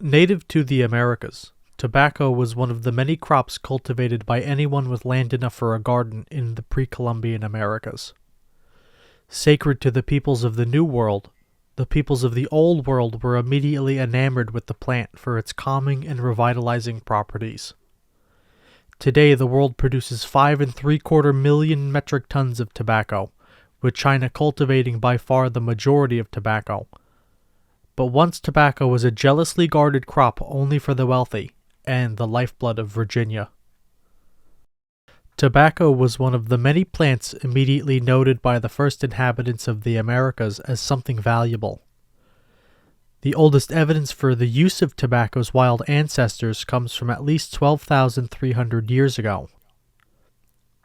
Native to the Americas, tobacco was one of the many crops cultivated by anyone with land enough for a garden in the pre-Columbian Americas. Sacred to the peoples of the New World, the peoples of the Old World were immediately enamored with the plant for its calming and revitalizing properties. Today, the world produces 5.75 million metric tons of tobacco, with China cultivating by far the majority of tobacco. But once tobacco was a jealously guarded crop only for the wealthy, and the lifeblood of Virginia. Tobacco was one of the many plants immediately noted by the first inhabitants of the Americas as something valuable. The oldest evidence for the use of tobacco's wild ancestors comes from at least 12,300 years ago.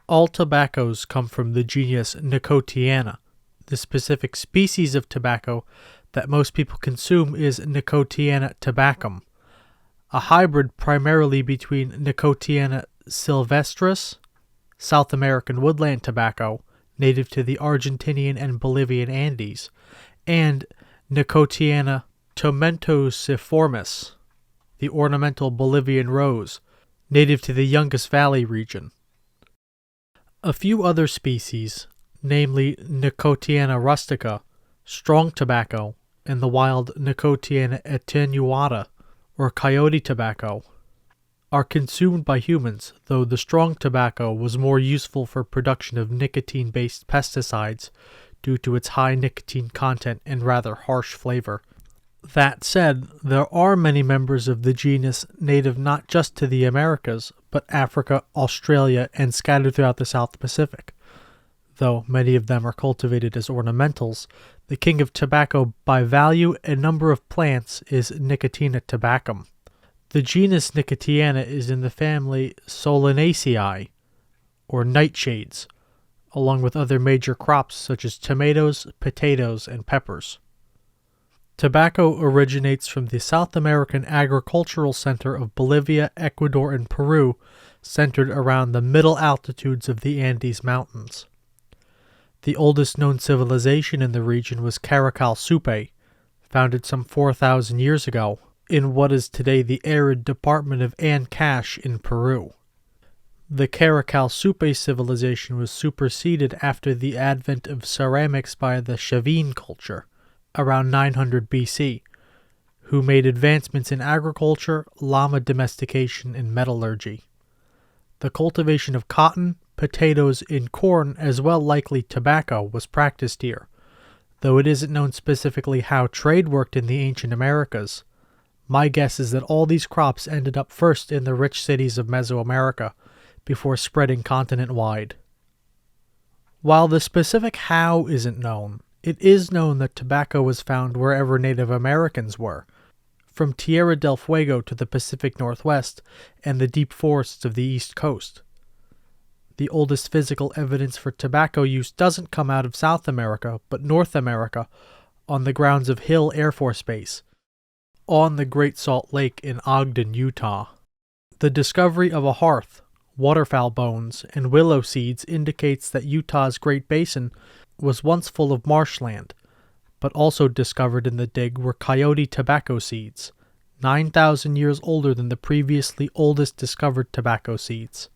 All tobaccos come from the genus Nicotiana. The specific species of tobacco that most people consume is Nicotiana tabacum, a hybrid primarily between Nicotiana sylvestris, South American woodland tobacco, native to the Argentinian and Bolivian Andes, and Nicotiana tomentosiformis, the ornamental Bolivian rose, native to the Yungas Valley region. A few other species, namely Nicotiana rustica, strong tobacco, and the wild Nicotiana attenuata, or coyote tobacco, are consumed by humans, though the strong tobacco was more useful for production of nicotine-based pesticides due to its high nicotine content and rather harsh flavor. That said, there are many members of the genus native not just to the Americas, but Africa, Australia, and scattered throughout the South Pacific. Though many of them are cultivated as ornamentals, the king of tobacco by value and number of plants is Nicotiana tabacum. The genus Nicotiana is in the family Solanaceae, or nightshades, along with other major crops such as tomatoes, potatoes, and peppers. Tobacco originates from the South American agricultural center of Bolivia, Ecuador, and Peru, centered around the middle altitudes of the Andes Mountains. The oldest known civilization in the region was Caracal Supe, founded some 4,000 years ago, in what is today the arid department of Ancash in Peru. The Caracal Supe civilization was superseded after the advent of ceramics by the Chavin culture, around 900 BC, who made advancements in agriculture, llama domestication, and metallurgy. The cultivation of cotton, potatoes, and corn, as well likely tobacco, was practiced here, though it isn't known specifically how trade worked in the ancient Americas. My guess is that all these crops ended up first in the rich cities of Mesoamerica, before spreading continent-wide. While the specific how isn't known, it is known that tobacco was found wherever Native Americans were, from Tierra del Fuego to the Pacific Northwest and the deep forests of the East Coast. The oldest physical evidence for tobacco use doesn't come out of South America, but North America, on the grounds of Hill Air Force Base, on the Great Salt Lake in Ogden, Utah. The discovery of a hearth, waterfowl bones, and willow seeds indicates that Utah's Great Basin was once full of marshland, but also discovered in the dig were coyote tobacco seeds, 9,000 years older than the previously oldest discovered tobacco seeds.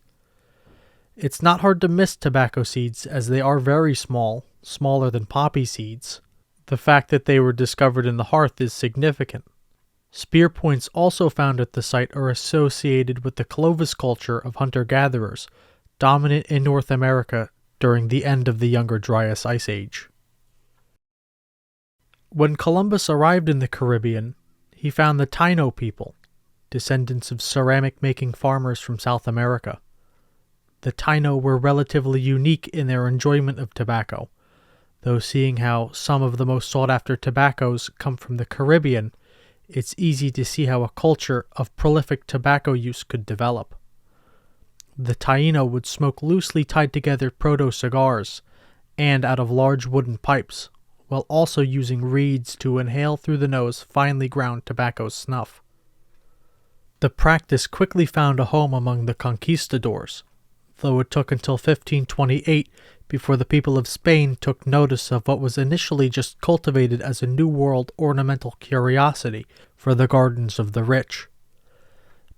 It's not hard to miss tobacco seeds as they are very small, smaller than poppy seeds. The fact that they were discovered in the hearth is significant. Spear points also found at the site are associated with the Clovis culture of hunter-gatherers, dominant in North America during the end of the Younger Dryas Ice Age. When Columbus arrived in the Caribbean, he found the Taino people, descendants of ceramic-making farmers from South America. The Taino were relatively unique in their enjoyment of tobacco, though seeing how some of the most sought-after tobaccos come from the Caribbean, it's easy to see how a culture of prolific tobacco use could develop. The Taino would smoke loosely tied together proto-cigars, and out of large wooden pipes, while also using reeds to inhale through the nose finely ground tobacco snuff. The practice quickly found a home among the conquistadors, though it took until 1528 before the people of Spain took notice of what was initially just cultivated as a New World ornamental curiosity for the gardens of the rich.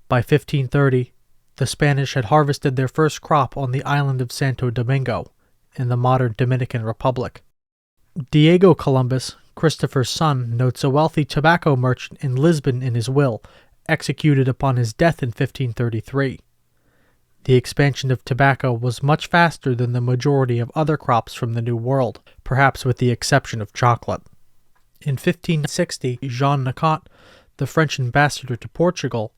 By 1530, the Spanish had harvested their first crop on the island of Santo Domingo, in the modern Dominican Republic. Diego Columbus, Christopher's son, notes a wealthy tobacco merchant in Lisbon in his will, executed upon his death in 1533. The expansion of tobacco was much faster than the majority of other crops from the New World, perhaps with the exception of chocolate. In 1560, Jean Nicot, the French ambassador to Portugal,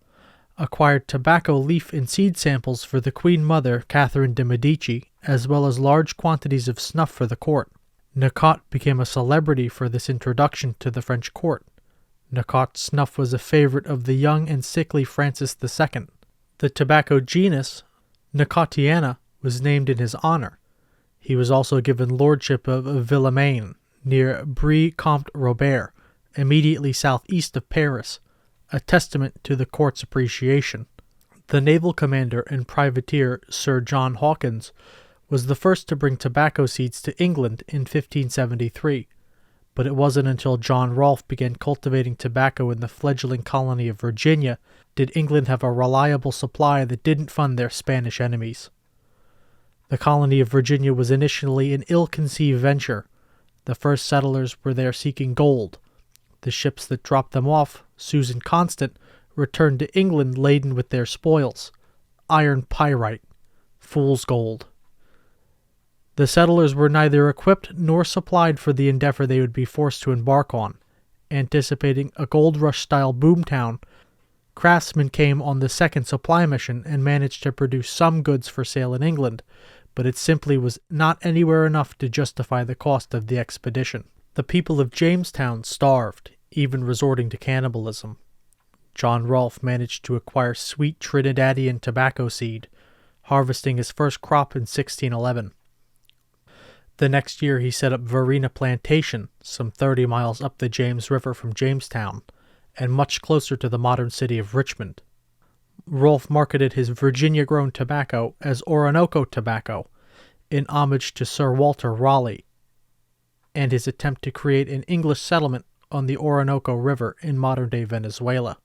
acquired tobacco leaf and seed samples for the Queen Mother, Catherine de' Medici, as well as large quantities of snuff for the court. Nicot became a celebrity for this introduction to the French court. Nicot's snuff was a favorite of the young and sickly Francis II. The tobacco genus, Nicotiana, was named in his honor. He was also given lordship of Villemain, near Brie-Comte-Robert, immediately southeast of Paris, a testament to the court's appreciation. The naval commander and privateer Sir John Hawkins was the first to bring tobacco seeds to England in 1573, but it wasn't until John Rolfe began cultivating tobacco in the fledgling colony of Virginia did England have a reliable supply that didn't fund their Spanish enemies. The colony of Virginia was initially an ill-conceived venture. The first settlers were there seeking gold. The ships that dropped them off, Susan Constant, returned to England laden with their spoils, iron pyrite, fool's gold. The settlers were neither equipped nor supplied for the endeavor they would be forced to embark on. Anticipating a gold rush-style boomtown, craftsmen came on the second supply mission and managed to produce some goods for sale in England, but it simply was not anywhere enough to justify the cost of the expedition. The people of Jamestown starved, even resorting to cannibalism. John Rolfe managed to acquire sweet Trinidadian tobacco seed, harvesting his first crop in 1611. The next year he set up Varina Plantation, some 30 miles up the James River from Jamestown, and much closer to the modern city of Richmond. Rolfe marketed his Virginia-grown tobacco as Orinoco tobacco, in homage to Sir Walter Raleigh, and his attempt to create an English settlement on the Orinoco River in modern-day Venezuela.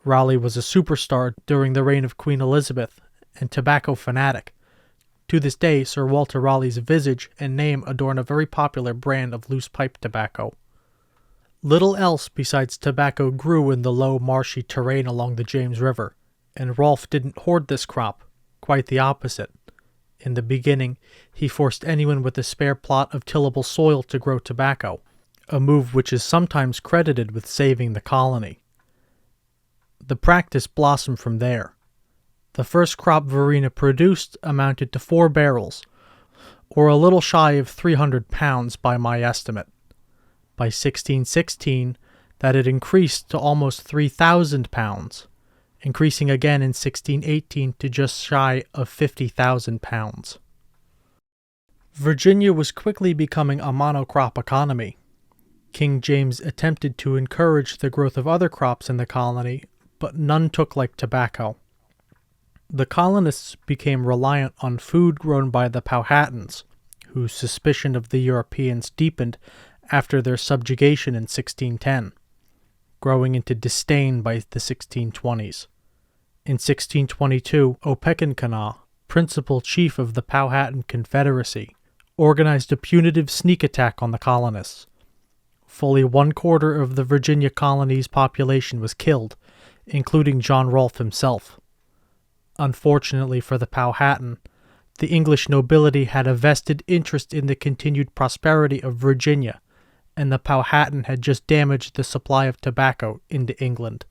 Raleigh was a superstar during the reign of Queen Elizabeth and tobacco fanatic. To this day, Sir Walter Raleigh's visage and name adorn a very popular brand of loose pipe tobacco. Little else besides tobacco grew in the low, marshy terrain along the James River, and Rolfe didn't hoard this crop, quite the opposite. In the beginning, he forced anyone with a spare plot of tillable soil to grow tobacco, a move which is sometimes credited with saving the colony. The practice blossomed from there. The first crop Varina produced amounted to 4 barrels, or a little shy of 300 pounds by my estimate. By 1616, that had increased to almost 3,000 pounds, increasing again in 1618 to just shy of 50,000 pounds. Virginia was quickly becoming a monocrop economy. King James attempted to encourage the growth of other crops in the colony, but none took like tobacco. The colonists became reliant on food grown by the Powhatans, whose suspicion of the Europeans deepened after their subjugation in 1610, growing into disdain by the 1620s. In 1622, Opechancanough, principal chief of the Powhatan Confederacy, organized a punitive sneak attack on the colonists. Fully 1/4 of the Virginia colony's population was killed, including John Rolfe himself. Unfortunately for the Powhatan, the English nobility had a vested interest in the continued prosperity of Virginia, and the Powhatan had just damaged the supply of tobacco into England.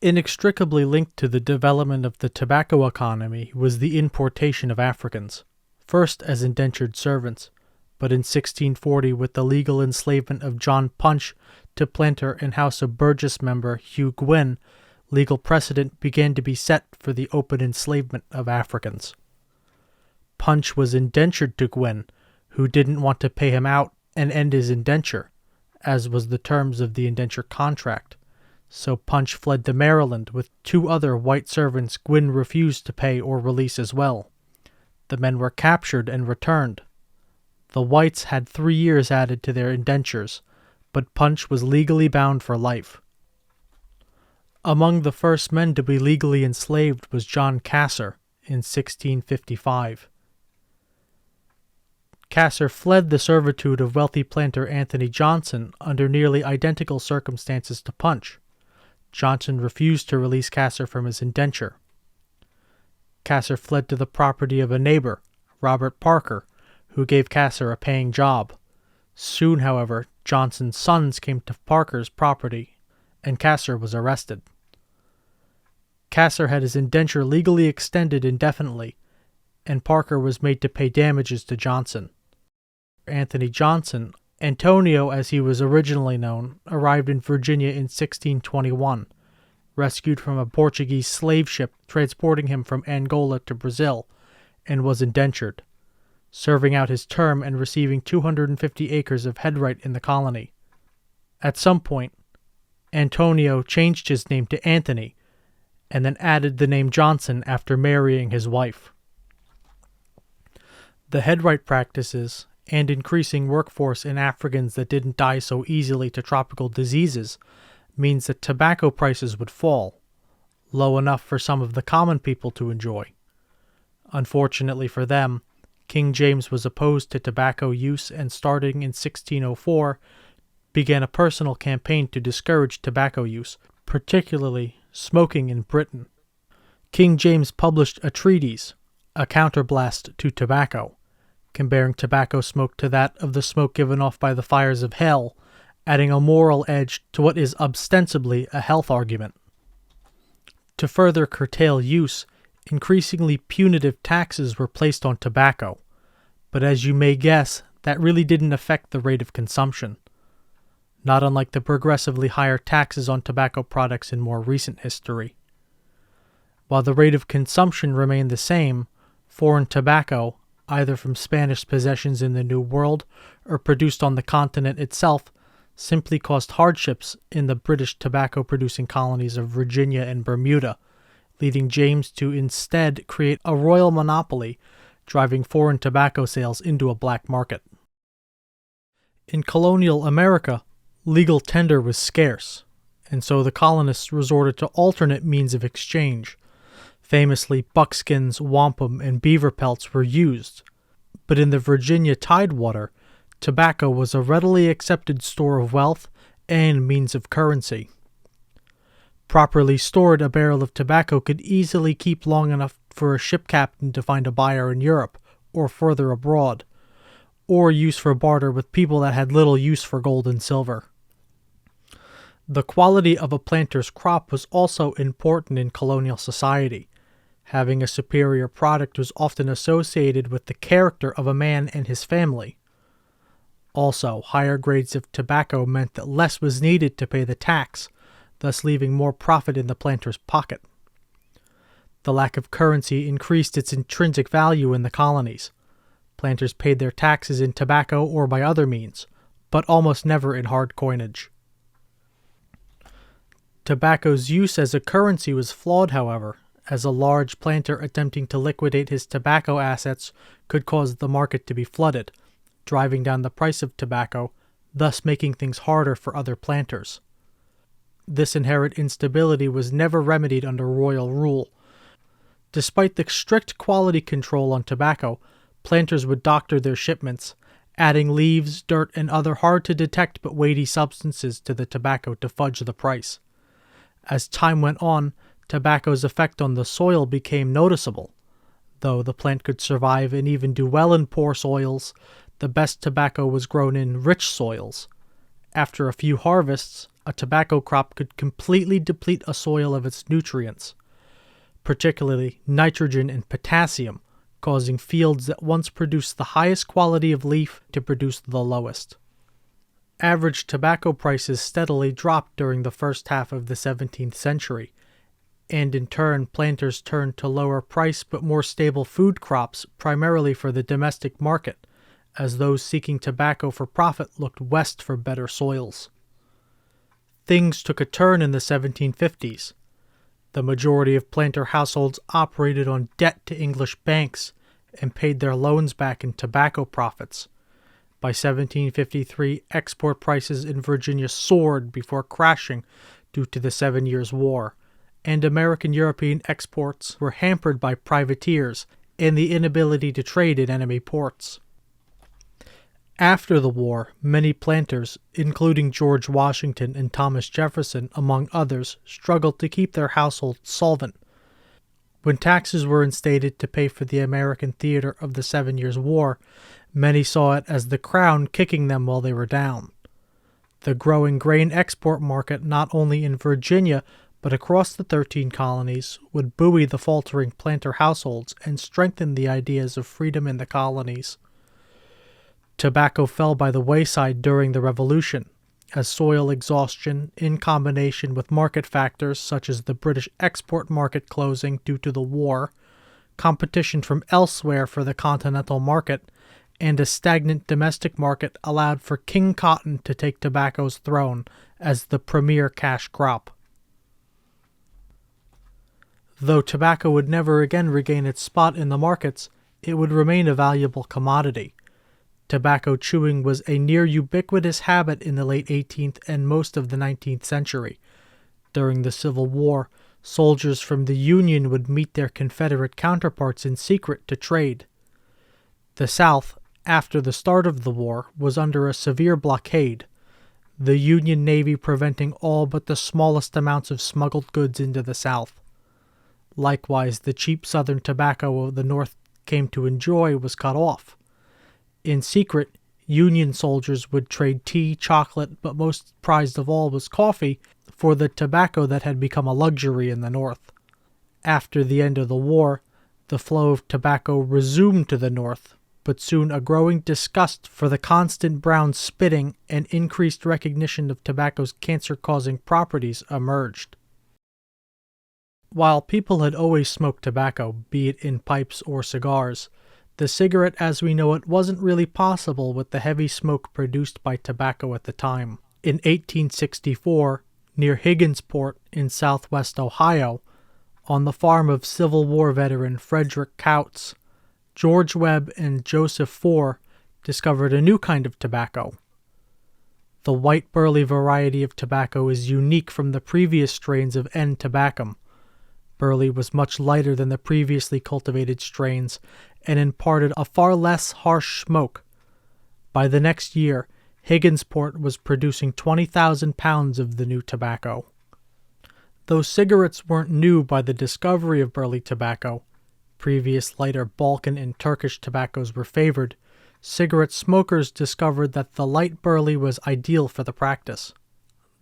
Inextricably linked to the development of the tobacco economy was the importation of Africans, first as indentured servants, but in 1640 with the legal enslavement of John Punch to planter and House of Burgess member Hugh Gwynn, legal precedent began to be set for the open enslavement of Africans. Punch was indentured to Gwynn, who didn't want to pay him out and end his indenture, as was the terms of the indenture contract, so Punch fled to Maryland with 2 other white servants Gwynn refused to pay or release as well. The men were captured and returned. The whites had 3 years added to their indentures, but Punch was legally bound for life. Among the first men to be legally enslaved was John Cassar in 1655. Cassar fled the servitude of wealthy planter Anthony Johnson under nearly identical circumstances to Punch. Johnson refused to release Cassar from his indenture. Cassar fled to the property of a neighbor, Robert Parker, who gave Cassar a paying job. Soon, however, Johnson's sons came to Parker's property, and Cassar was arrested. Cassar had his indenture legally extended indefinitely, and Parker was made to pay damages to Johnson. Anthony Johnson, Antonio as he was originally known, arrived in Virginia in 1621, rescued from a Portuguese slave ship transporting him from Angola to Brazil, and was indentured, serving out his term and receiving 250 acres of headright in the colony. At some point, Antonio changed his name to Anthony, and then added the name Johnson after marrying his wife. The headright practices and increasing workforce in Africans that didn't die so easily to tropical diseases means that tobacco prices would fall, low enough for some of the common people to enjoy. Unfortunately for them, King James was opposed to tobacco use and starting in 1604 began a personal campaign to discourage tobacco use, particularly smoking in Britain. King James published a treatise, A Counterblast to Tobacco, comparing tobacco smoke to that of the smoke given off by the fires of hell, adding a moral edge to what is ostensibly a health argument. To further curtail use, increasingly punitive taxes were placed on tobacco, but as you may guess, that really didn't affect the rate of consumption, not unlike the progressively higher taxes on tobacco products in more recent history. While the rate of consumption remained the same, foreign tobacco, either from Spanish possessions in the New World or produced on the continent itself, simply caused hardships in the British tobacco-producing colonies of Virginia and Bermuda, leading James to instead create a royal monopoly, driving foreign tobacco sales into a black market. In colonial America, legal tender was scarce, and so the colonists resorted to alternate means of exchange. Famously, buckskins, wampum, and beaver pelts were used, but in the Virginia Tidewater, tobacco was a readily accepted store of wealth and means of currency. Properly stored, a barrel of tobacco could easily keep long enough for a ship captain to find a buyer in Europe or further abroad, or use for barter with people that had little use for gold and silver. The quality of a planter's crop was also important in colonial society. Having a superior product was often associated with the character of a man and his family. Also, higher grades of tobacco meant that less was needed to pay the tax, thus leaving more profit in the planter's pocket. The lack of currency increased its intrinsic value in the colonies. Planters paid their taxes in tobacco or by other means, but almost never in hard coinage. Tobacco's use as a currency was flawed, however, as a large planter attempting to liquidate his tobacco assets could cause the market to be flooded, driving down the price of tobacco, thus making things harder for other planters. This inherent instability was never remedied under royal rule. Despite the strict quality control on tobacco, planters would doctor their shipments, adding leaves, dirt, and other hard-to-detect but weighty substances to the tobacco to fudge the price. As time went on, tobacco's effect on the soil became noticeable. Though the plant could survive and even do well in poor soils, the best tobacco was grown in rich soils. After a few harvests, a tobacco crop could completely deplete a soil of its nutrients, particularly nitrogen and potassium, causing fields that once produced the highest quality of leaf to produce the lowest. Average tobacco prices steadily dropped during the first half of the 17th century, and in turn planters turned to lower price but more stable food crops primarily for the domestic market, as those seeking tobacco for profit looked west for better soils. Things took a turn in the 1750s. The majority of planter households operated on debt to English banks, and paid their loans back in tobacco profits. By 1753, export prices in Virginia soared before crashing due to the 7 Years' War, and American European exports were hampered by privateers and the inability to trade in enemy ports. After the war, many planters, including George Washington and Thomas Jefferson, among others, struggled to keep their households solvent. When taxes were instated to pay for the American theater of the 7 Years' War, many saw it as the crown kicking them while they were down. The growing grain export market, not only in Virginia but across the 13 colonies, would buoy the faltering planter households and strengthen the ideas of freedom in the colonies. Tobacco fell by the wayside during the Revolution, as soil exhaustion, in combination with market factors such as the British export market closing due to the war, competition from elsewhere for the continental market, and a stagnant domestic market allowed for King Cotton to take tobacco's throne as the premier cash crop. Though tobacco would never again regain its spot in the markets, it would remain a valuable commodity. Tobacco chewing was a near ubiquitous habit in the late 18th and most of the 19th century. During the Civil War, soldiers from the Union would meet their Confederate counterparts in secret to trade. The South, after the start of the war, was under a severe blockade, the Union Navy preventing all but the smallest amounts of smuggled goods into the South. Likewise, the cheap Southern tobacco the North came to enjoy was cut off. In secret, Union soldiers would trade tea, chocolate, but most prized of all was coffee, for the tobacco that had become a luxury in the North. After the end of the war, the flow of tobacco resumed to the North, but soon a growing disgust for the constant brown spitting and increased recognition of tobacco's cancer-causing properties emerged. While people had always smoked tobacco, be it in pipes or cigars, the cigarette as we know it wasn't really possible with the heavy smoke produced by tobacco at the time. In 1864, near Higginsport in southwest Ohio, on the farm of Civil War veteran Frederick Kautz, George Webb and Joseph Four discovered a new kind of tobacco. The white burley variety of tobacco is unique from the previous strains of N. tabacum. Burley was much lighter than the previously cultivated strains and imparted a far less harsh smoke. By the next year, Higginsport was producing 20,000 pounds of the new tobacco. Though cigarettes weren't new by the discovery of burley tobacco, previous lighter Balkan and Turkish tobaccos were favored, cigarette smokers discovered that the light burley was ideal for the practice.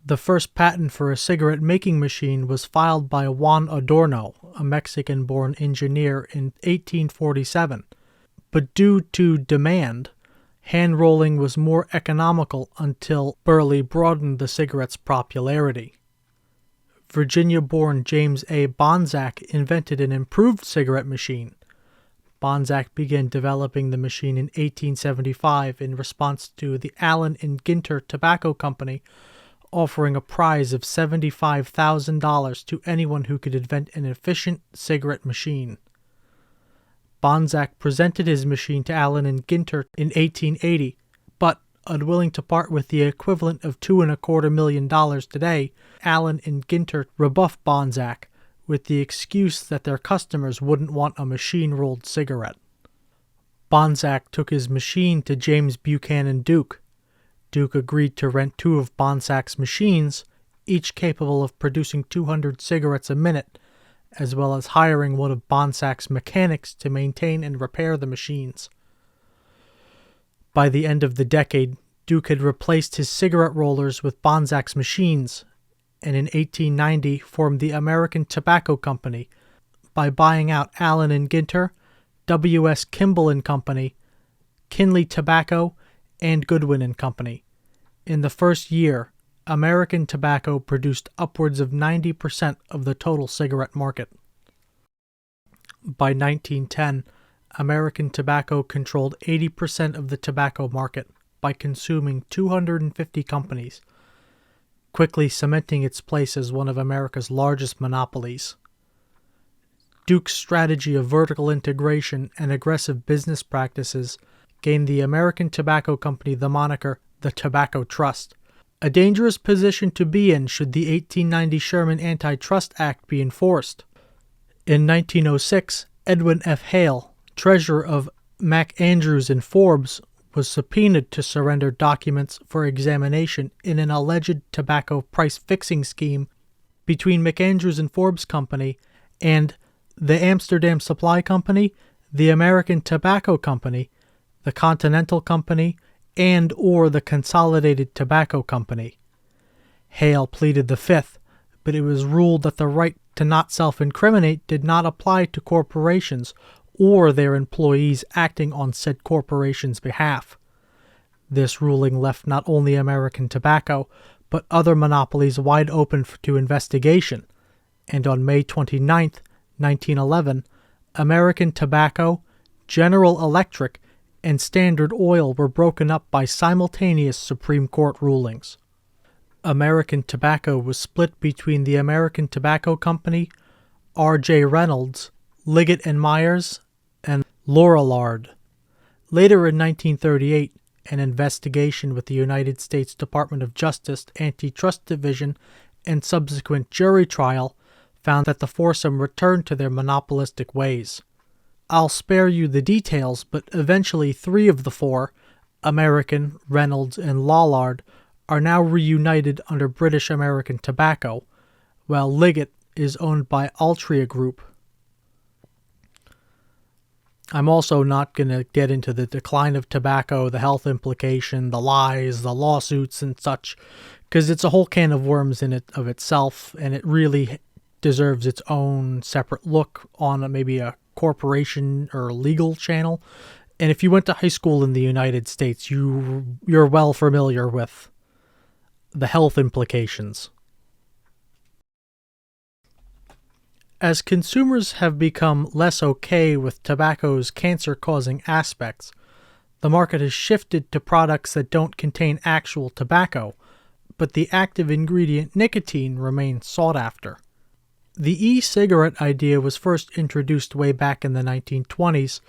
The first patent for a cigarette-making machine was filed by Juan Adorno, a Mexican-born engineer, in 1847. But due to demand, hand-rolling was more economical until burley broadened the cigarette's popularity. Virginia-born James A. Bonsack invented an improved cigarette machine. Bonsack began developing the machine in 1875 in response to the Allen and Ginter Tobacco Company offering a prize of $75,000 to anyone who could invent an efficient cigarette machine. Bonsack presented his machine to Allen and Ginter in 1880, but, unwilling to part with the equivalent of $2.25 million today, Allen and Ginter rebuffed Bonsack with the excuse that their customers wouldn't want a machine-rolled cigarette. Bonsack took his machine to James Buchanan Duke. Duke agreed to rent 2 of Bonsack's machines, each capable of producing 200 cigarettes a minute, as well as hiring one of Bonsack's mechanics to maintain and repair the machines. By the end of the decade, Duke had replaced his cigarette rollers with Bonsack's machines, and in 1890 formed the American Tobacco Company by buying out Allen and Ginter, W.S. Kimball and Company, Kinley Tobacco, and Goodwin and Company. In the first year, American tobacco produced upwards of 90% of the total cigarette market. By 1910, American tobacco controlled 80% of the tobacco market by consuming 250 companies, quickly cementing its place as one of America's largest monopolies. Duke's strategy of vertical integration and aggressive business practices gained the American Tobacco Company the moniker the Tobacco Trust, a dangerous position to be in should the 1890 Sherman Antitrust Act be enforced. In 1906, Edwin F. Hale, treasurer of MacAndrews and Forbes, was subpoenaed to surrender documents for examination in an alleged tobacco price-fixing scheme between MacAndrews and Forbes Company and the Amsterdam Supply Company, the American Tobacco Company, the Continental Company, and or the Consolidated Tobacco Company. Hale pleaded the fifth, but it was ruled that the right to not self-incriminate did not apply to corporations or their employees acting on said corporations' behalf. This ruling left not only American Tobacco, but other monopolies wide open to investigation, and on May 29, 1911, American Tobacco, General Electric, and Standard Oil were broken up by simultaneous Supreme Court rulings. American Tobacco was split between the American Tobacco Company, R.J. Reynolds, Liggett and Myers, and Lorillard. Later in 1938, an investigation with the United States Department of Justice Antitrust Division and subsequent jury trial found that the foursome returned to their monopolistic ways. I'll spare you the details, but eventually 3 of the 4, American, Reynolds, and Lorillard, are now reunited under British American Tobacco, while Liggett is owned by Altria Group. I'm also not going to get into the decline of tobacco, the health implication, the lies, the lawsuits, and such, because it's a whole can of worms in it of itself, and it really deserves its own separate look on maybe a corporation or legal channel. And if you went to high school in the United States, you're well familiar with the health implications. As consumers have become less okay with tobacco's cancer-causing aspects, the market has shifted to products that don't contain actual tobacco, but the active ingredient nicotine remains sought after. The e-cigarette idea was first introduced way back in the 1920s,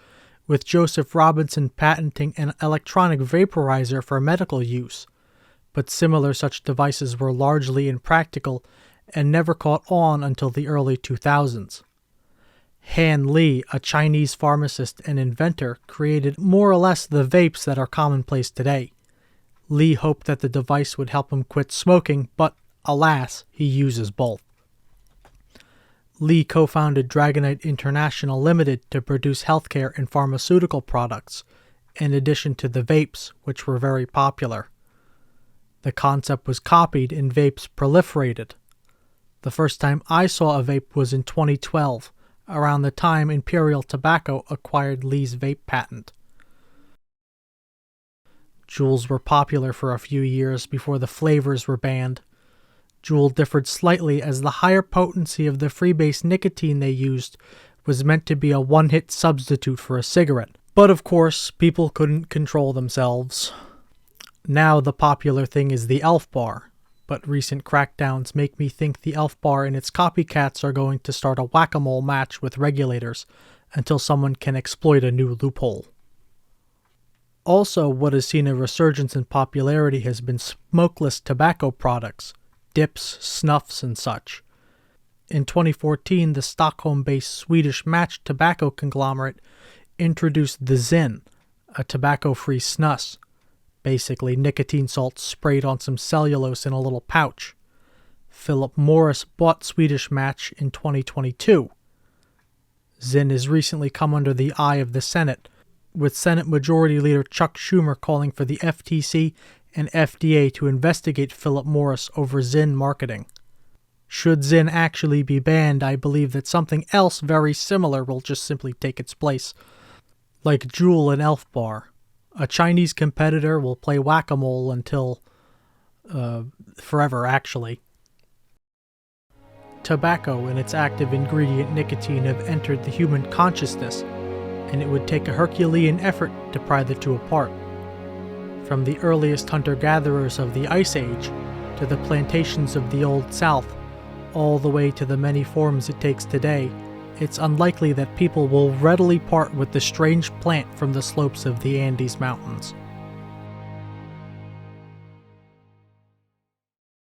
with Joseph Robinson patenting an electronic vaporizer for medical use, but similar such devices were largely impractical and never caught on until the early 2000s. Han Li, a Chinese pharmacist and inventor, created more or less the vapes that are commonplace today. Li hoped that the device would help him quit smoking, but alas, he uses both. Li co-founded Dragonite International Limited to produce healthcare and pharmaceutical products, in addition to the vapes, which were very popular. The concept was copied and vapes proliferated. The first time I saw a vape was in 2012, around the time Imperial Tobacco acquired Li's vape patent. Juuls were popular for a few years before the flavors were banned. Juul differed slightly as the higher potency of the freebase nicotine they used was meant to be a one-hit substitute for a cigarette. But of course, people couldn't control themselves. Now the popular thing is the Elf Bar, but recent crackdowns make me think the Elf Bar and its copycats are going to start a whack-a-mole match with regulators until someone can exploit a new loophole. Also, what has seen a resurgence in popularity has been smokeless tobacco products, dips, snuffs, and such. In 2014, the Stockholm-based Swedish match tobacco conglomerate introduced the Zyn, a tobacco-free snus, basically nicotine salts sprayed on some cellulose in a little pouch. Philip Morris bought Swedish Match in 2022. Zyn has recently come under the eye of the Senate, with Senate Majority Leader Chuck Schumer calling for the FTC and FDA to investigate Philip Morris over Zyn marketing. Should Zyn actually be banned, I believe that something else very similar will just simply take its place, like Juul and Elf Bar. A Chinese competitor will play whack-a-mole until forever, actually. Tobacco and its active ingredient nicotine have entered the human consciousness, and it would take a Herculean effort to pry the two apart. From the earliest hunter-gatherers of the Ice Age to the plantations of the Old South, all the way to the many forms it takes today, it's unlikely that people will readily part with the strange plant from the slopes of the Andes Mountains.